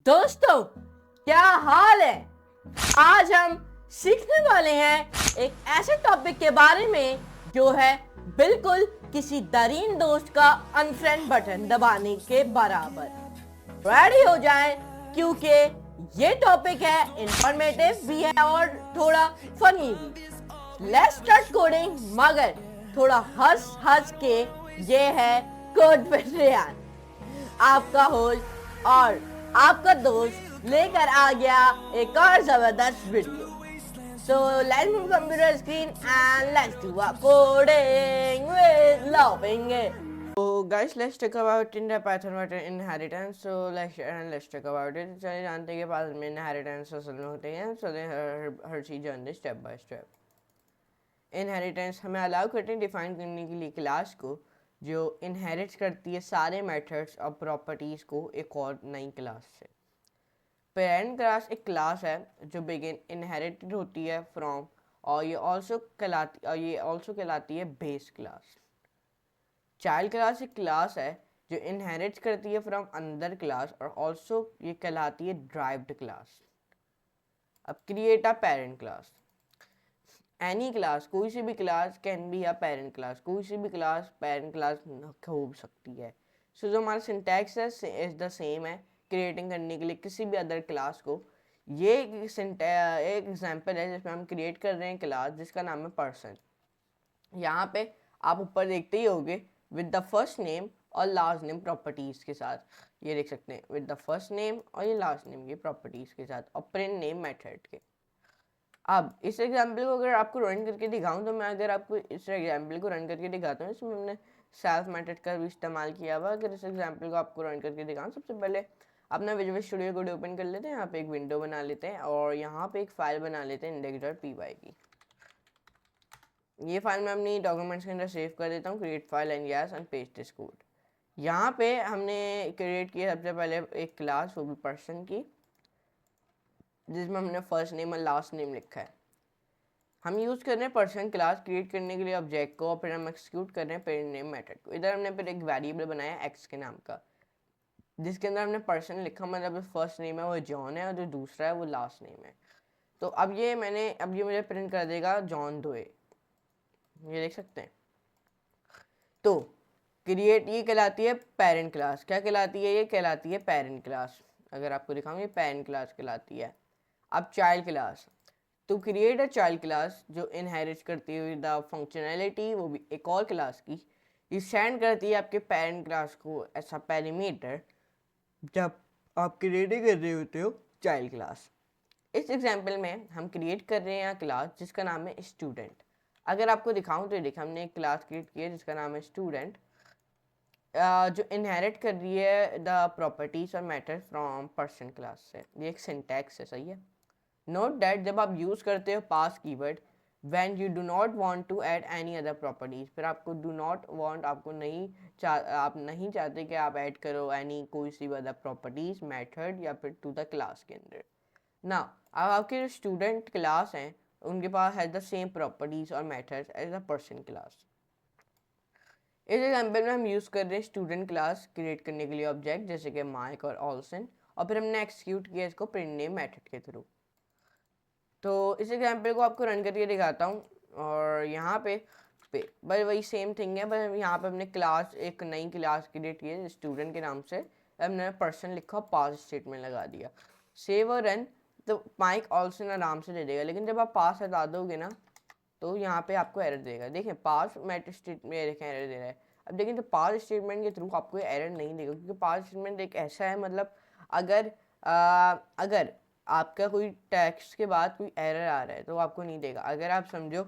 दोस्तों, क्या हाल है। आज हम सीखने वाले हैं एक ऐसे टॉपिक के बारे में जो है बिल्कुल किसी दरीन दोस्त का अनफ्रेंड बटन दबाने के बराबर। रेडी हो जाएं क्योंकि ये टॉपिक है इंफॉर्मेटिव भी है और थोड़ा फनी भी। लेट्स स्टार्ट कोडिंग, मगर थोड़ा हंस हंस के। ये है कोड विद रेहान, आपका होस्ट और आपका दोस्त लेकर आ गया एक और जबरदस्त video. So let's move computer screen and let's do a coding with loving it. So guys, let's talk about in the Python what inheritance. So let's talk about it. चलिए जानते हैं कि Python में inheritance असल में होते हैं। चलिए हर चीज़ जानते स्टेप बाय स्टेप। इनहेरिटेंस हमें अलाउ करते हैं डिफाइन करने के लिए क्लास को जो इनहेरिट करती है सारे मेथड्स और प्रॉपर्टीज़ को एक और नई क्लास से। पेरेंट क्लास एक क्लास है जो बिगिन इनहेरिटेड होती है फ्रॉम, और ये ऑल्सो कहलाती है बेस क्लास। चाइल्ड क्लास एक क्लास है जो इनहेरिट करती है फ्रॉम अनदर क्लास और ऑल्सो ये कहलाती है ड्राइव्ड क्लास। अब create a parent class. Any class, कोई सी भी class can be a parent class, कोई सी भी क्लास पेरेंट क्लास हो सकती है। सो जो हमारा सिंटैक्स है इज द सेम है क्रिएटिंग करने के लिए किसी भी अदर क्लास को। ये एक एग्जांपल है जिसमें हम क्रिएट कर रहे हैं क्लास जिसका नाम है पर्सन। यहाँ पे आप ऊपर देखते ही होगे विद द फर्स्ट नेम और लास्ट नेम प्रॉपर्टीज के साथ, ये देख सकते हैं विद द फर्स्ट नेम और ये लास्ट नेम ये प्रॉपर्टीज के साथ और प्रिंट नेम मेथड के। अब इस एग्जाम्पल को अगर आपको रन करके दिखाऊं तो मैं अगर आपको इस एग्जाम्पल को रन करके दिखाता हूँ, इसमें हमने सेल्फ मेथड का भी इस्तेमाल किया हुआ। अगर इस एग्जाम्पल को आपको रन करके दिखाऊं, सबसे पहले अपना विजुअल स्टूडियो कोड ओपन कर लेते हैं, यहाँ पे एक विंडो बना लेते हैं और यहाँ पे एक फाइल बना लेते हैं index.py की। ये फाइल मैं अपनी डॉक्यूमेंट्स के अंदर सेव कर देता हूँ, create file and yes and paste this code. यहाँ पे हमने क्रिएट किया सबसे पहले एक क्लास, वो भी पर्सन की, जिसमें हमने फर्स्ट नेम और लास्ट नेम लिखा है। हम यूज़ कर रहे हैं पर्सन क्लास क्रिएट करने के लिए ऑब्जेक्ट को, और फिर हम एक्सिक्यूट कर रहे हैं पेरेंट नेम मेथड को। इधर हमने फिर एक वेरिएबल बनाया एक्स के नाम का, जिसके अंदर हमने पर्सन लिखा, मतलब फर्स्ट नेम है वो जॉन है और जो दूसरा है वो लास्ट नेम है। तो अब ये मुझे प्रिंट कर देगा जॉन दोए, ये देख सकते हैं। तो क्रिएट ये कहलाती है पेरेंट क्लास। क्या कहलाती है? ये कहलाती है पेरेंट क्लास। अगर आपको दिखाऊँ, ये पेरेंट क्लास कहलाती है। अब चाइल्ड क्लास, तो क्रिएट अ चाइल्ड क्लास जो इनहेरिट करती है द फंक्शनैलिटी, वो भी एक और क्लास की। ये सेंड करती है आपके पेरेंट क्लास को ऐसा पैरामीटर जब आप क्रिएट कर रहे होते हो चाइल्ड क्लास। इस एग्जांपल में हम क्रिएट कर रहे हैं क्लास जिसका नाम है स्टूडेंट। अगर आपको दिखाऊं तो देखिए हमने एक क्लास क्रिएट की है जिसका नाम है स्टूडेंट, जो इनहेरिट कर रही है द प्रॉपर्टीज और मैटर फ्रॉम पर्सन क्लास से। ये एक सिंटैक्स है, सही है। नोट दैट जब आप यूज़ करते हो pass keyword when you do not want to add any other properties, फिर आपको डू नॉट वांट, आपको आप नहीं चाहते कि आप ऐड करो एनी कोई सी अदर प्रॉपर्टीज मेथड या फिर टू द क्लास के अंदर ना। अब आपके जो स्टूडेंट क्लास हैं उनके पास है द सेम प्रॉपर्टीज और methods as a person class. इस एग्जाम्पल में हम यूज़ कर रहे हैं स्टूडेंट क्लास क्रिएट करने के लिए ऑब्जेक्ट जैसे कि माइक और ऑल्सन, और फिर हमने एक्सिक्यूट किया इसको प्रिंट नेम मेथड के थ्रू। तो इस एग्जाम्पल को आपको रन करके दिखाता हूँ, और यहाँ पे बस वही सेम थिंग है, बस यहाँ पे हमने क्लास एक नई क्लास क्रिएट की है स्टूडेंट के नाम से। हमने पर्सन लिखा, पास स्टेटमेंट लगा दिया, सेव और रन। तो माइक ऑल्सन आराम से दे देगा, लेकिन जब आप पास हटा दोगे ना तो यहाँ पे आपको एरर देगा। देखें पास मेथड स्टेटमेंट देखें एरर दे रहा है। अब देखें तो पास स्टेटमेंट के थ्रू आपको एरर नहीं देगा, क्योंकि पास स्टेटमेंट एक ऐसा है, मतलब अगर आपका कोई टेक्स्ट के बाद कोई एरर आ रहा है तो आपको नहीं देगा। अगर आप समझो,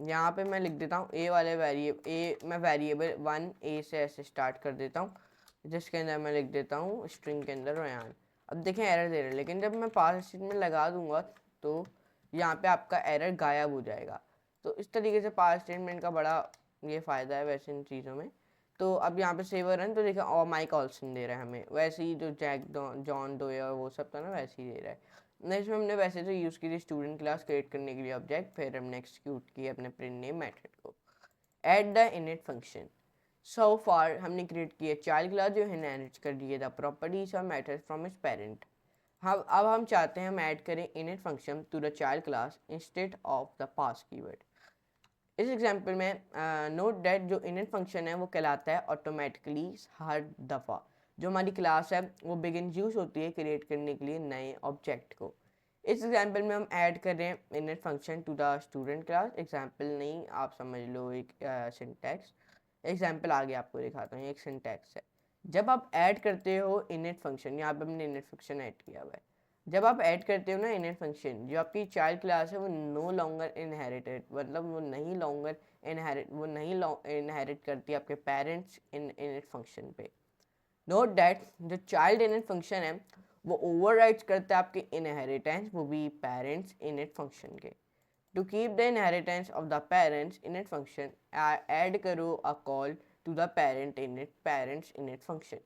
यहाँ पे मैं लिख देता हूँ ए वाले वेरिएबल, मैं वेरिएबल 1 ए से ऐसे स्टार्ट कर देता हूँ, जिसके अंदर मैं लिख देता हूँ स्ट्रिंग के अंदर रयान। अब देखें एरर दे रहा है, लेकिन जब मैं पास स्टेटमेंट लगा दूंगा तो यहाँ पे आपका एरर गायब हो जाएगा। तो इस तरीके से पास स्टेटमेंट का बड़ा ये फ़ायदा है वैसे इन चीज़ों में। तो अब यहाँ पे सेव रन, तो देखिए और माइक ऑल्सन दे रहा है हमें, वैसे ही जो जॉन डोए और वो सब था ना वैसे ही दे रहा है। नेक्स्ट में हमने वैसे तो यूज़ की थी स्टूडेंट क्लास क्रिएट करने के लिए ऑब्जेक्ट, फिर हमने एक्सिक्यूट किया अपने प्रिंट नेम मेथड को। Add the init function. So far हमने क्रिएट किया चाइल्ड क्लास जो इनहेरिट कर रही है द प्रॉपर्टीज और मेथड्स फ्रॉम इट्स पेरेंट। अब हम चाहते हैं हम ऐड करें init function to the child class instead of the pass keyword. इस एग्जांपल में नोट दैट जो इनिट फंक्शन है वो कहलाता है ऑटोमेटिकली हर दफ़ा जो हमारी क्लास है वो बिगिन यूज होती है क्रिएट करने के लिए नए ऑब्जेक्ट को। इस एग्जांपल में हम ऐड कर रहे हैं init function to the student class. Example नहीं, आप समझ लो एक सिंटैक्स। एग्जांपल आगे आपको दिखाता हूँ, एक सिंटैक्स है। जब आप ऐड करते हो इनिट फंक्शन, यहाँ पे हमने इनिट फंक्शन ऐड किया हुआ है। जब आप ऐड करते हो ना इनिट फंक्शन, जो आपकी चाइल्ड क्लास है वो नो लॉन्गर इनहेरिटेड, मतलब वो नहीं इनहेरिट करती आपके पेरेंट्स इनिट फंक्शन पे। नोट दैट जो चाइल्ड इनिट फंक्शन है वो ओवरराइड्स करता है आपके इनहेरिटेंस, वो भी पेरेंट्स इनिट फंक्शन के। To keep the inheritance of the parents init function, add करो a call to the parents init function.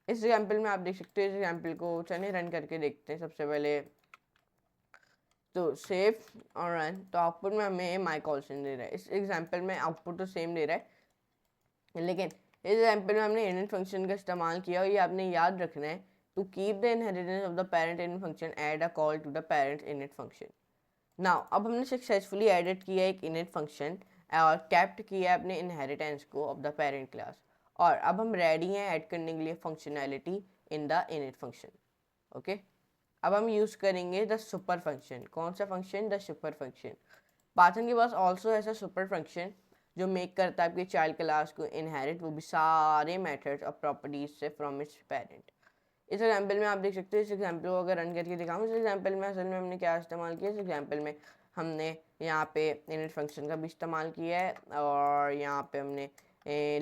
इस एग्जाम्पल में आप देख सकते हो, इस एग्जाम्पल को चलिए रन करके देखते हैं। सबसे पहले तो सेव और रन, तो आउटपुट में हमें माई कॉल्सन दे रहा है। इस एग्जाम्पल में आउटपुट तो सेम दे रहा है, लेकिन इस एग्जाम्पल में हमने इनिट फंक्शन का इस्तेमाल किया और ये आपने याद रखना है। To keep the inheritance of the parent init function, add a call to the parents init function. Now अब हमने सक्सेसफुली एडिट किया एक इनिट फंक्शन और कैप्ट किया अपने इनहेरिटेंस को ऑफ द पेरेंट क्लास, और अब हम रेडी हैं ऐड करने के लिए functionality in the init function. Okay, अब हम यूज़ करेंगे द सुपर फंक्शन। कौन सा function? The super function. Python के पास ऑल्सो ऐसा सुपर फंक्शन जो मेक करता है आपकी चाइल्ड क्लास को इनहेरिट, वो भी सारे मेथड्स और प्रॉपर्टीज से फ्रॉम इट्स पेरेंट। इस एग्जांपल में आप देख सकते हो, इस एग्जांपल को अगर रन करके दिखाऊं, इस एग्जांपल में असल में हमने क्या इस्तेमाल किया। इस एग्जांपल में हमने यहाँ पे इनिट फंक्शन का भी इस्तेमाल किया है और यहाँ पे हमने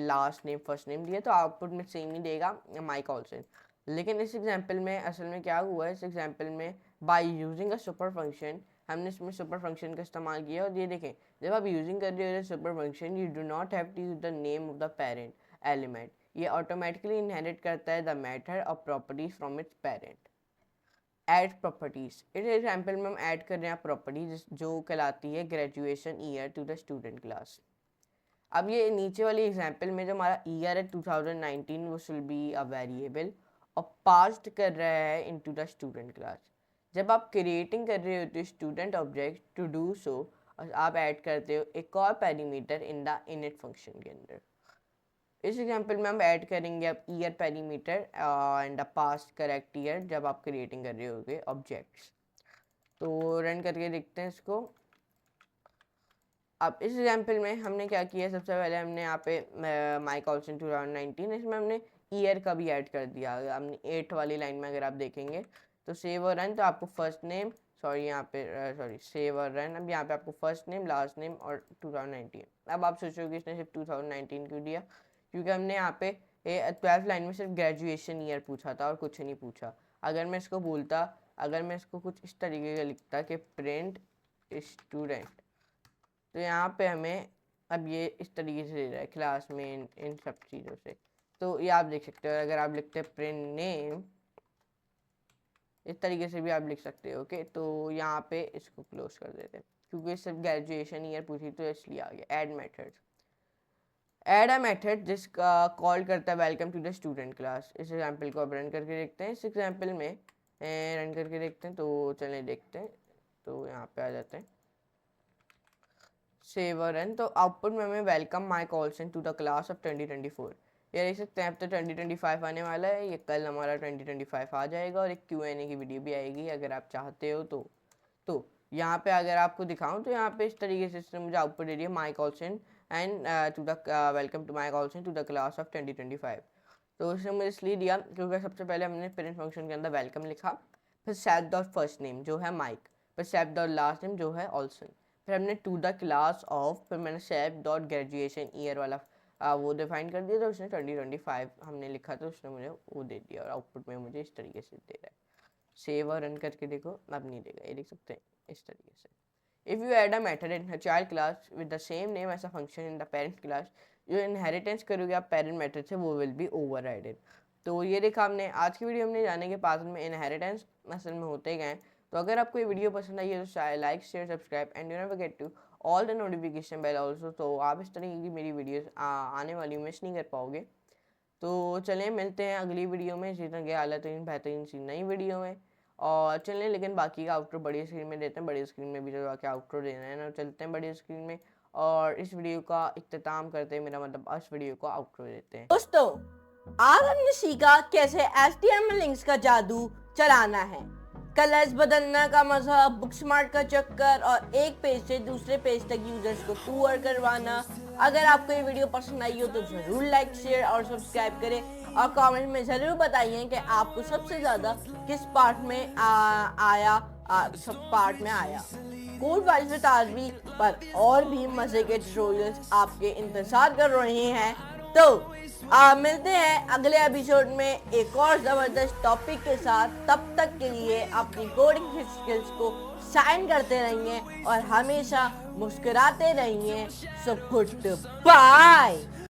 लास्ट नेम फर्स्ट नेम दिया, तो आउटपुट में सेम ही देगा माई कॉल्सन। लेकिन इस एग्जांपल में असल में क्या हुआ है, इस एग्जांपल में by using a super function हमने इसमें सुपर फंक्शन का इस्तेमाल किया। और ये देखें, जब आप यूजिंग कर रहे हो super function, you do not have to use the name of the parent element, ये ऑटोमेटिकली इनहेरिट करता है the method of properties from its parent. Add properties, इस एग्जांपल में हम ऐड कर रहे हैं प्रॉपर्टीज जो कहलाती है graduation year to the student class. अब ये नीचे वाली एग्जांपल में जो हमारा ईयर है 2019, वो शुड बी अ वेरिएबल और पास्ड कर रहा है इनटू द स्टूडेंट क्लास। जब आप क्रिएटिंग कर रहे होते हो student object, to do so आप ऐड करते हो एक और parameter in the init function के अंदर। इस एग्जांपल में हम ऐड करेंगे अब year parameter and the passed correct year जब आप क्रिएटिंग कर रहे होगे ऑब्जेक्ट्स। तो रन करके देखते हैं इसको। अब इस एग्जांपल में हमने क्या किया, सबसे पहले हमने यहाँ पे माई कॉल्सन 2019, इसमें हमने ईयर का भी ऐड कर दिया। हमने 8 वाली लाइन में अगर आप देखेंगे तो सेव और रन, तो आपको फर्स्ट नेम यहाँ पे सेव और रन, अब यहाँ पे आपको फर्स्ट नेम लास्ट नेम और 2019। अब आप सोचोगे इसने सिर्फ 2019 क्यों दिया, क्योंकि हमने यहाँ पे 12th लाइन में सिर्फ ग्रेजुएशन ईयर पूछा था और कुछ नहीं पूछा। अगर मैं इसको बोलता, अगर मैं इसको कुछ इस तरीके का लिखता कि प्रिंट स्टूडेंट, तो यहाँ पे हमें अब ये इस तरीके से दे रहा है क्लास में इन सब चीज़ों से। तो ये आप देख सकते हो, अगर आप लिखते हैं प्रिंट नेम, इस तरीके से भी आप लिख सकते हो। ओके, तो यहाँ पे इसको क्लोज कर देते हैं क्योंकि सिर्फ ग्रेजुएशन ईयर पूछी तो इसलिए आ गया। Add method, add a method जिसका कॉल करता है welcome to the student class. इस एग्जांपल को अब रन करके देखते हैं। इस एग्जांपल में रन करके देखते हैं, तो चलें देखते हैं। तो यहाँ पे आ जाते हैं, सेव और रन, तो आउटपुट में हमें welcome Mike Coulson to the class of 2024। ये देख सकते हैं अब तो 2025 आने वाला है, ये कल हमारा 2025 आ जाएगा और एक Q&A की वीडियो भी आएगी अगर आप चाहते हो तो यहाँ पे अगर आपको दिखाऊं तो यहाँ पे इस तरीके से इसने मुझे आउटपुट दे दिया my Colson and to the welcome to my Coulson to the class of 2025। तो उसने मुझे इसलिए दिया क्योंकि सबसे पहले हमने पेरेंट फंक्शन के अंदर वेलकम लिखा, फिर सेट डॉट फर्स्ट नेम जो है माइक, फिर सेट डॉट लास्ट नेम जो है ऑल्सन, फिर हमने टू द क्लास ऑफ, फिर मैंने सेट डॉट ग्रेजुएशन ईयर वाला वो डिफाइन कर दिया, तो उसने 2025 हमने लिखा, तो उसने मुझे वो दे दिया और आउटपुट में मुझे इस तरीके से दे रहा है। सेव और रन करके देखो, अब नहीं देगा, ये देख सकते हैं इस तरीके से। If you add a method in a child class with the same name as a function in the parent class, जो इनहेरिटेंस करोगे आप पेरेंट मेथड से, वो विल बी ओवरराइडेड। तो ये देखा हमने आज की वीडियो में जाने के पास में इनहेरिटेंस असल में होते गए। तो अगर आपको ये वीडियो पसंद आई है तो like share subscribe and you never get to all the notification bell also, तो आप इस तरह की मेरी वीडियोस आने वाली मिस नहीं कर पाओगे। तो चलें मिलते हैं अगली वीडियो में इसी तरह के बेहतरीन सी नई वीडियो में। और चलें, लेकिन बाकी का आउटरो बड़ी स्क्रीन में देते हैं। बड़ी स्क्रीन में भी जो आके आउटरो देना है ना, चलते हैं बड़ी स्क्रीन में और इस वीडियो का इख्तिताम करते हैं। मेरा मतलब इस वीडियो को आउटरो देते हैं। दोस्तों, आज हमने सीखा कैसे HTML लिंक्स का जादू चलाना है, कलर्स बदलना का मजा, बुक स्मार्ट का चक्कर और एक पेज से दूसरे पेज तक यूजर्स को टूर करवाना। अगर आपको ये वीडियो पसंद आई हो तो जरूर लाइक, शेयर और सब्सक्राइब करें और कमेंट में जरूर बताइए कि आपको सबसे ज्यादा किस पार्ट में सब पार्ट में आया। कोड वाइज विद आरबी पर और भी मजे के ट्यूटोरियल्स आपके इंतजार कर रहे हैं। तो मिलते हैं अगले एपिसोड में एक और जबरदस्त टॉपिक के साथ। तब तक के लिए अपनी कोडिंग स्किल्स को शाइन करते रहिए और हमेशा मुस्कुराते रहिए। So good bye.